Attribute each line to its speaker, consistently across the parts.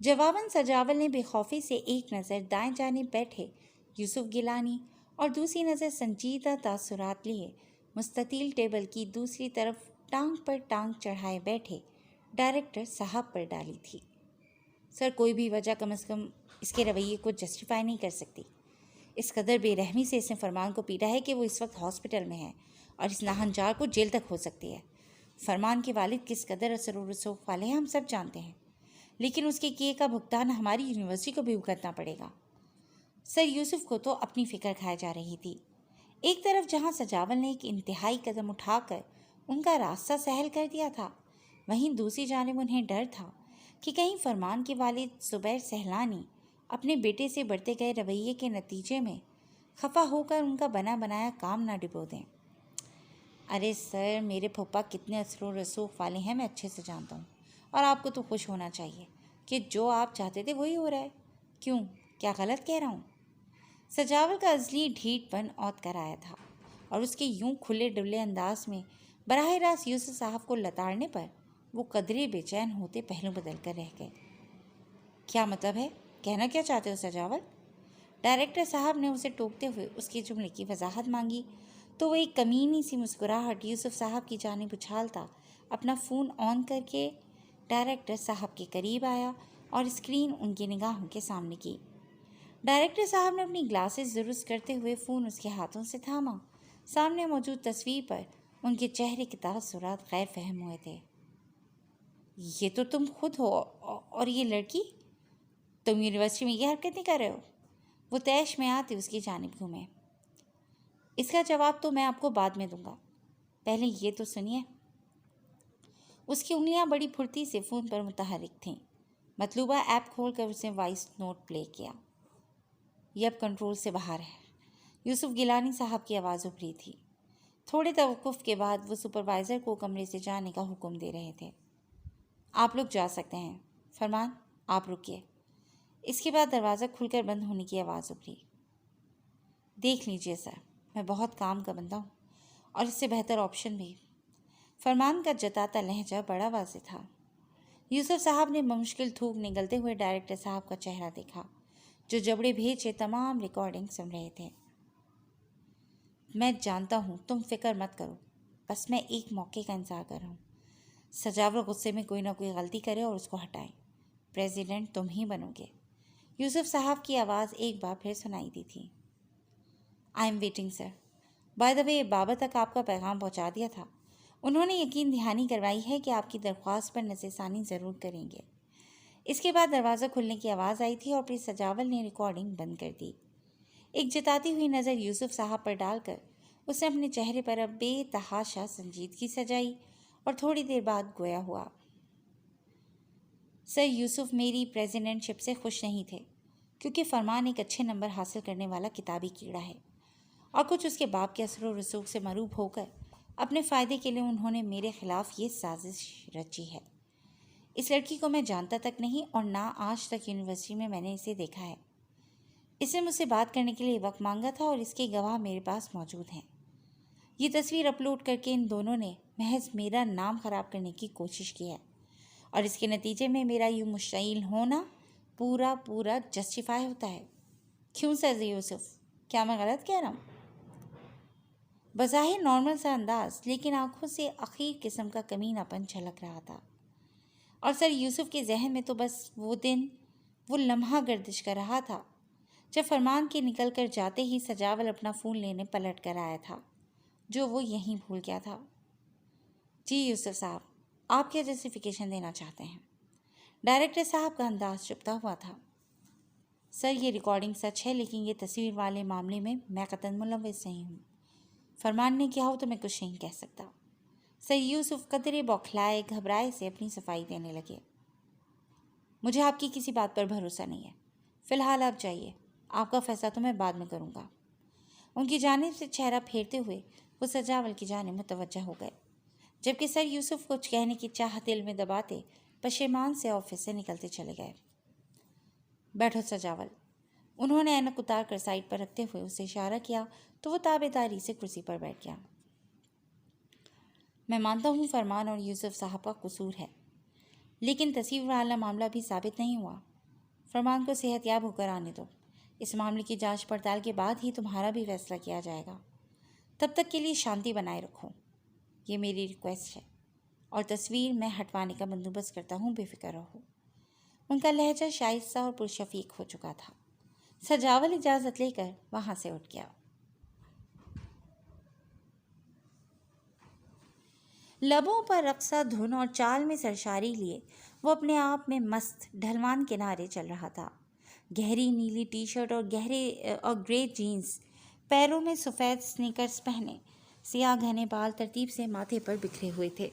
Speaker 1: جواباً سجاول نے بے خوفی سے ایک نظر دائیں جانب بیٹھے یوسف گیلانی اور دوسری نظر سنجیدہ تاثرات لیے مستطیل ٹیبل کی دوسری طرف ٹانگ پر ٹانگ چڑھائے بیٹھے ڈائریکٹر صاحب پر ڈالی تھی۔ سر، کوئی بھی وجہ کم از کم اس کے رویے کو جسٹیفائی نہیں کر سکتی۔ اس قدر بے رحمی سے اس نے فرمان کو پیٹا ہے کہ وہ اس وقت ہاسپٹل میں ہے اور اس ناہنجار کو جیل تک ہو سکتی ہے۔ فرمان کے والد کس قدر اثر و رسوخ والے ہیں ہم سب جانتے ہیں، لیکن اس کے کیے کا بھگتان ہماری یونیورسٹی کو بھی بھگتنا پڑے گا۔ سر یوسف کو تو اپنی فکر کھائے جا رہی تھی۔ ایک طرف جہاں سجاول نے ایک انتہائی قدم اٹھا کر ان کا راستہ سہل کر دیا تھا، وہیں دوسری جانب انہیں ڈر تھا کہ کہیں فرمان کے والد زبیر سہلانی اپنے بیٹے سے بڑھتے گئے رویے کے نتیجے میں خفا ہو کر ان کا بنا بنایا کام نہ ڈبو دیں۔ ارے سر، میرے پھپھا کتنے اثر و رسوخ والے ہیں میں اچھے سے جانتا ہوں، اور آپ کو تو خوش ہونا چاہیے کہ جو آپ چاہتے تھے وہی ہو رہا ہے۔ کیوں، کیا غلط کہہ رہا ہوں؟ سجاول کا ازلی ڈھیٹ پن اوت کر آیا تھا اور اس کے یوں کھلے ڈلے انداز میں براہ راست یوسف صاحب کو لتاڑنے پر وہ قدرے بے چین ہوتے پہلو بدل کر رہ گئے۔ کیا مطلب ہے؟ کہنا کیا چاہتے ہو سجاول؟ ڈائریکٹر صاحب نے اسے ٹوکتے ہوئے اس کے جملے کی وضاحت مانگی تو وہ ایک کمینی سی مسکراہٹ یوسف صاحب کی جانب اچھالتا اپنا فون آن کر کے ڈائریکٹر صاحب کے قریب آیا اور اسکرین ان کی نگاہوں کے سامنے کی۔ ڈائریکٹر صاحب نے اپنی گلاسز درست کرتے ہوئے فون اس کے ہاتھوں سے تھاما۔ سامنے موجود تصویر پر ان کے چہرے کے تاثرات غیر فہم ہوئے تھے۔ یہ تو تم خود ہو، اور یہ لڑکی؟ تم یونیورسٹی میں یہ حرکت نہیں کر رہے ہو؟ وہ طیش میں آتے اس کی جانب گھومے۔ اس کا جواب تو میں آپ کو بعد میں دوں گا، پہلے یہ تو سنیے۔ اس کی انگلیاں بڑی پھرتی سے فون پر متحرک تھیں۔ مطلوبہ ایپ کھول کر اس نے وائس نوٹ پلے کیا۔ یہ اب کنٹرول سے باہر ہے، یوسف گیلانی صاحب کی آواز ابھری تھی۔ تھوڑے توقف کے بعد وہ سپروائزر کو کمرے سے جانے کا حکم دے رہے تھے۔ آپ لوگ جا سکتے ہیں۔ فرمان، آپ رکیے۔ اس کے بعد دروازہ کھل کر بند ہونے کی آواز ابھری۔ دیکھ لیجئے سر، میں بہت کام کا بندہ ہوں اور اس سے بہتر آپشن بھی۔ فرمان کا جتاتا لہجہ بڑا واضح تھا۔ یوسف صاحب نے بمشکل تھوک نگلتے ہوئے ڈائریکٹر صاحب کا چہرہ دیکھا، جو جبڑے بھیجے تمام ریکارڈنگ سن رہے تھے۔ میں جانتا ہوں، تم فکر مت کرو، بس میں ایک موقع کا انتظار کر رہا ہوں۔ سجاول غصے میں کوئی نہ کوئی غلطی کرے اور اس کو ہٹائے۔ پریزیڈنٹ تم ہی بنو گے۔ یوسف صاحب کی آواز ایک بار پھر سنائی دی تھی۔ I am waiting sir. By the way, بابا تک آپ کا پیغام پہنچا دیا تھا۔ انہوں نے یقین دہانی کروائی ہے کہ آپ کی درخواست پر نظر ثانی ضرور کریں گے۔ اس کے بعد دروازہ کھلنے کی آواز آئی تھی اور پھر سجاول نے ریکارڈنگ بند کر دی۔ ایک جتاتی ہوئی نظر یوسف صاحب پر ڈال کر اس نے اپنے چہرے پر اب بے تحاشا سنجیدگی سجائی اور تھوڑی دیر بعد گویا ہوا۔ سر، یوسف میری پریزیڈنٹ شپ سے خوش نہیں تھے، کیونکہ فرمان ایک اچھے نمبر حاصل کرنے والا کتابی کیڑا ہے، اور کچھ اس کے باپ کے اثر و رسوخ سے مروب ہو کر اپنے فائدے کے لیے انہوں نے میرے خلاف یہ سازش رچی ہے۔ اس لڑکی کو میں جانتا تک نہیں اور نہ آج تک یونیورسٹی میں نے اسے دیکھا ہے۔ اس نے مجھ سے بات کرنے کے لیے وقت مانگا تھا اور اس کے گواہ میرے پاس موجود ہیں۔ یہ تصویر اپلوڈ کر کے ان دونوں نے محض میرا نام خراب کرنے کی کوشش کی ہے، اور اس کے نتیجے میں میرا یوں مشتعل ہونا پورا جسٹیفائی ہوتا ہے۔ کیوں سر یوسف، کیا میں غلط کہہ رہا ہوں؟ بظاہر نارمل سا انداز، لیکن آنکھوں سے اخیر قسم کا کمینہ پن جھلک رہا تھا۔ اور سر یوسف کے ذہن میں تو بس وہ دن، وہ لمحہ گردش کر رہا تھا جب فرمان کے نکل کر جاتے ہی سجاول اپنا فون لینے پلٹ کر آیا تھا، جو وہ یہیں بھول گیا تھا۔ جی یوسف صاحب، آپ کیا جسٹیفیکیشن دینا چاہتے ہیں؟ ڈائریکٹر صاحب کا انداز چپتا ہوا تھا۔ سر، یہ ریکارڈنگ سچ ہے، لیکن یہ تصویر والے معاملے میں میں قطعاً ملوث نہیں ہوں۔ فرمان نے کیا ہو تو میں کچھ نہیں کہہ سکتا۔ سر یوسف قدرے بوکھلائے گھبرائے سے اپنی صفائی دینے لگے۔ مجھے آپ کی کسی بات پر بھروسہ نہیں ہے، فی الحال آپ جائیے، آپ کا فیصلہ تو میں بعد میں کروں گا۔ ان کی جانب سے چہرہ پھیرتے ہوئے وہ سجاول کی جانب متوجہ ہو گئے، جبکہ سر یوسف کچھ کہنے کی چاہت دل میں دباتے پشیمان سے آفس سے نکلتے چلے گئے۔ بیٹھو سجاول، انہوں نے اینک اتار کر سائڈ پر رکھتے ہوئے اسے اشارہ کیا تو وہ تابعداری سے کرسی پر بیٹھ گیا۔ میں مانتا ہوں فرمان اور یوسف صاحب کا قصور ہے، لیکن تصویر والا معاملہ بھی ثابت نہیں ہوا۔ فرمان کو صحت یاب ہو کر آنے دو۔ اس معاملے کی جانچ پڑتال کے بعد ہی تمہارا بھی فیصلہ کیا جائے گا۔ تب تک کے لیے شانتی بنائے رکھو، یہ میری ریکویسٹ ہے، اور تصویر میں ہٹوانے کا بندوبست کرتا ہوں، بے فکر رہو۔ ان کا لہجہ شائستہ اور پرشفیق ہو چکا تھا۔ سجاول اجازت لے کر وہاں سے اٹھ گیا۔ لبوں پر رقصہ دھن اور چال میں سرشاری لیے وہ اپنے آپ میں مست ڈھلوان کنارے چل رہا تھا۔ گہری نیلی ٹی شرٹ اور گرے جینز، پیروں میں سفید سنیکرز پہنے، سیاہ گھنے بال ترتیب سے ماتھے پر بکھرے ہوئے تھے۔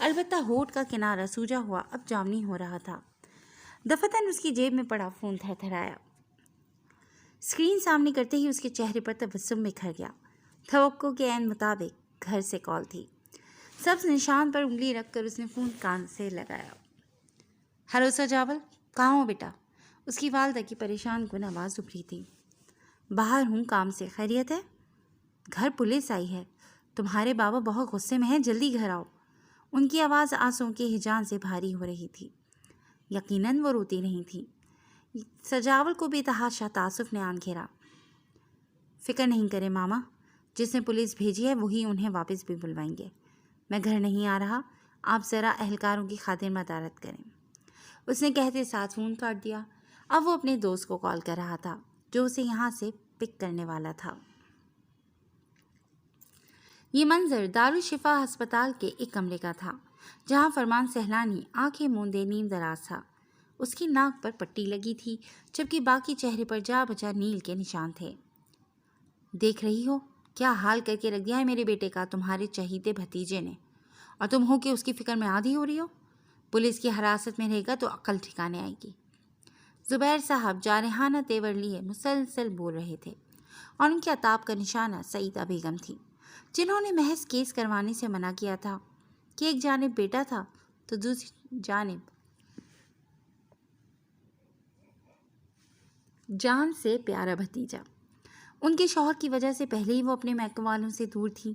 Speaker 1: البتہ ہونٹ کا کنارہ سوجا ہوا اب جامنی ہو رہا تھا۔ دفتن اس کی جیب میں پڑا فون تھر تھرایا۔ اسکرین سامنے کرتے ہی اس کے چہرے پر تبسم بکھر گیا۔ توقع کے عین مطابق گھر سے کال تھی۔ سبز نشان پر انگلی رکھ کر اس نے فون کان سے لگایا۔ ہلو سجاول، کہاں ہو بیٹا؟ اس کی والدہ کی پریشان کن آواز ابھری تھی۔ باہر ہوں، کام سے۔ خیریت ہے؟ گھر پولیس آئی ہے، تمہارے بابا بہت غصے میں ہیں، جلدی گھر آؤ۔ ان کی آواز آنسوں کے ہجان سے بھاری ہو رہی تھی۔ یقیناً وہ روتی نہیں تھی۔ سجاول کو بے تحاشا تعصف نے آن گھیرا۔ فکر نہیں کرے ماما، جس نے پولیس بھیجی ہے وہی انہیں واپس بھی بلوائیں گے۔ میں گھر نہیں آ رہا، آپ ذرا اہلکاروں کی خاطر مدارت کریں۔ اس نے کہتے ساتھ فون کاٹ دیا۔ اب وہ اپنے دوست کو کال کر رہا تھا جو اسے یہاں سے پک کرنے والا تھا۔ یہ منظر دارالشفا ہسپتال کے ایک کمرے کا تھا جہاں فرمان سہلانی آنکھیں موندے نیم دراز تھا۔ اس کی ناک پر پٹی لگی تھی جبکہ باقی چہرے پر جا بجا نیل کے نشان تھے۔ دیکھ رہی ہو کیا حال کر کے رکھ دیا ہے میرے بیٹے کا تمہارے چہیتے بھتیجے نے، اور تم ہو کہ اس کی فکر میں آدھی ہو رہی ہو۔ پولیس کی حراست میں رہے گا تو عقل ٹھکانے آئے گی۔ زبیر صاحب جارحانہ تیور لیے مسلسل بول رہے تھے، اور ان کے عتاب کا نشانہ سعیدہ بیگم تھی، جنہوں نے محض کیس کروانے سے منع کیا تھا کہ ایک جانب بیٹا تھا تو دوسری جانب جان سے پیارا بھتیجا۔ ان کے شوہر کی وجہ سے پہلے ہی وہ اپنے میکے والوں سے دور تھی،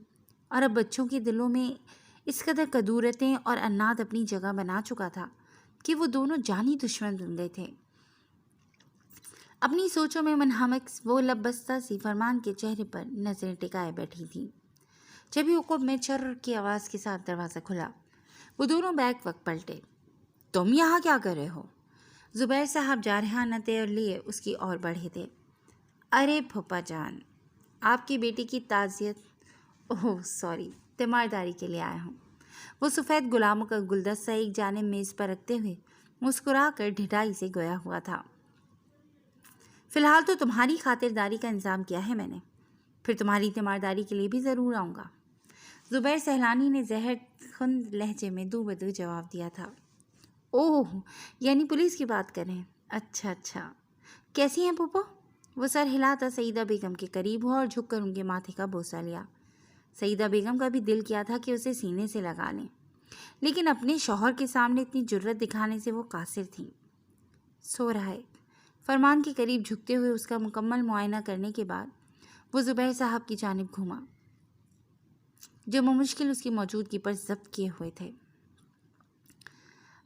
Speaker 1: اور اب بچوں کے دلوں میں اس قدر کدورتیں اور عناد اپنی جگہ بنا چکا تھا کہ وہ دونوں جانی دشمن بن گئے تھے۔ اپنی سوچوں میں منہمک وہ لب بستہ سی فرمان کے چہرے پر نظریں ٹکائے بیٹھی تھی۔ جبھی عقب میں چر کی آواز کے ساتھ دروازہ کھلا۔ وہ دونوں بیک وقت پلٹے۔ تم یہاں کیا کر رہے ہو؟ زبیر صاحب جارحانہ تیور لیے اس کی اور بڑھے تھے۔ ارے پھپھا جان، آپ کی بیٹی کی تعزیت تیمارداری کے لیے آیا ہوں۔ وہ سفید غلاموں کا گلدستہ ایک جانب میز پر رکھتے ہوئے مسکرا کر ڈھٹائی سے گویا ہوا تھا۔ فی الحال تو تمہاری خاطرداری کا انتظام کیا ہے میں نے، پھر تمہاری تیمارداری کے لیے بھی ضرور آؤں گا۔ زبیر سہلانی نے زہر خند لہجے میں دو بدو جواب دیا تھا۔ اوہ، یعنی پولیس کی بات کریں؟ اچھا، کیسی ہیں پھوپھو؟ وہ سر ہلاتا سعیدہ بیگم کے قریب ہوا اور جھک کر ان کے ماتھے کا بوسہ لیا۔ سعیدہ بیگم کا بھی دل کیا تھا کہ اسے سینے سے لگا لیں، لیکن اپنے شوہر کے سامنے اتنی جرت دکھانے سے وہ قاصر تھیں۔ سو رہا ہے۔ فرمان کے قریب جھکتے ہوئے اس کا مکمل معائنہ کرنے کے بعد وہ زبیر صاحب کی جانب گھوما جو بمشکل اس کی موجودگی پر ضبط کیے ہوئے تھے۔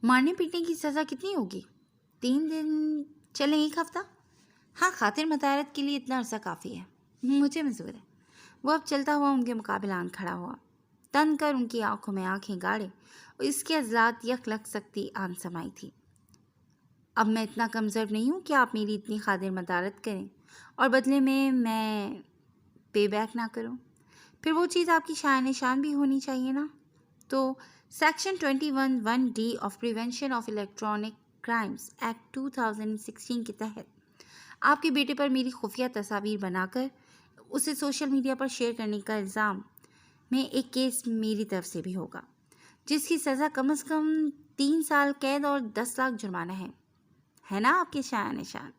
Speaker 1: مارنے پیٹنے کی سزا کتنی ہوگی؟ 3 دن چلیں 1 ہفتہ؟ ہاں، خاطر مطارت کے لیے اتنا عرصہ کافی ہے، مجھے منظور ہے۔ وہ اب چلتا ہوا ان کے مقابل آن کھڑا ہوا، تن کر ان کی آنکھوں میں آنکھیں گاڑے، اور اس کے عضلات یک لگ سکتی آن سمائی تھی۔ اب میں اتنا کمزور نہیں ہوں کہ آپ میری اتنی خاطر مطارت کریں اور بدلے میں پے بیک نہ کروں۔ پھر وہ چیز آپ کی شائن شان بھی ہونی چاہیے نا۔ تو section 21(1)(d) of prevention of electronic crimes act 2016 کے تحت آپ کے بیٹے پر میری خفیہ تصاویر بنا کر اسے سوشل میڈیا پر شیئر کرنے کا الزام میں ایک کیس میری طرف سے بھی ہوگا، جس کی سزا کم از کم 3 سال قید اور 10 لاکھ جرمانہ ہے نا آپ کے شایان نشان؟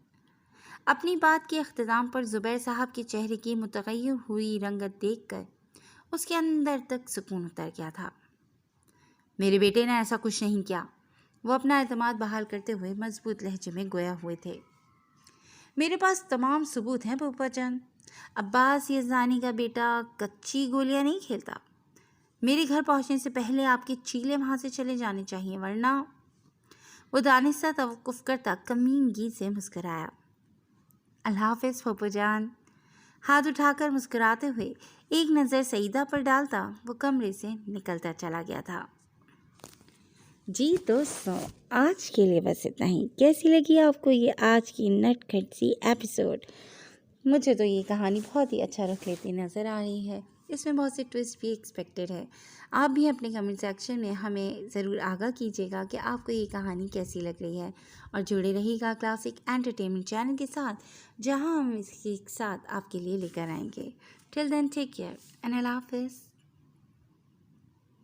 Speaker 1: اپنی بات کے اختتام پر زبیر صاحب کے چہرے کی متغیر ہوئی رنگت دیکھ کر اس کے اندر تک سکون اتر گیا تھا۔ میرے بیٹے نے ایسا کچھ نہیں کیا، وہ اپنا اعتماد بحال کرتے ہوئے مضبوط لہجے میں گویا ہوئے تھے۔ میرے پاس تمام ثبوت ہیں پھوپھا جان۔ عباس یزدانی کا بیٹا کچی گولیاں نہیں کھیلتا۔ میرے گھر پہنچنے سے پہلے آپ کے چیلے وہاں سے چلے جانے چاہیے، ورنہ وہ دانستہ توقف کرتا کمینگی سے مسکرایا۔ اللہ حافظ پھوپھو جان۔ ہاتھ اٹھا کر مسکراتے ہوئے ایک نظر سعیدہ پر ڈالتا وہ کمرے سے نکلتا چلا گیا تھا۔ جی دوستوں، آج کے لیے بس اتنا ہی۔ کیسی لگی آپ کو یہ آج کی نٹ کھٹ سی ایپیسوڈ؟ مجھے تو یہ کہانی بہت ہی اچھا رکھ لیتی نظر آ رہی ہے۔ اس میں بہت سے ٹویسٹ بھی ایکسپیکٹڈ ہے۔ آپ بھی اپنے کمنٹ سیکشن میں ہمیں ضرور آگاہ کیجیے گا کہ آپ کو یہ کہانی کیسی لگ رہی ہے، اور جڑے رہیے گا کلاسک انٹرٹینمنٹ چینل کے ساتھ، جہاں ہم اس کے ساتھ آپ کے لیے لے کر آئیں گے۔ ٹل دین ٹیک کیئر اینڈ اللہ حافظ۔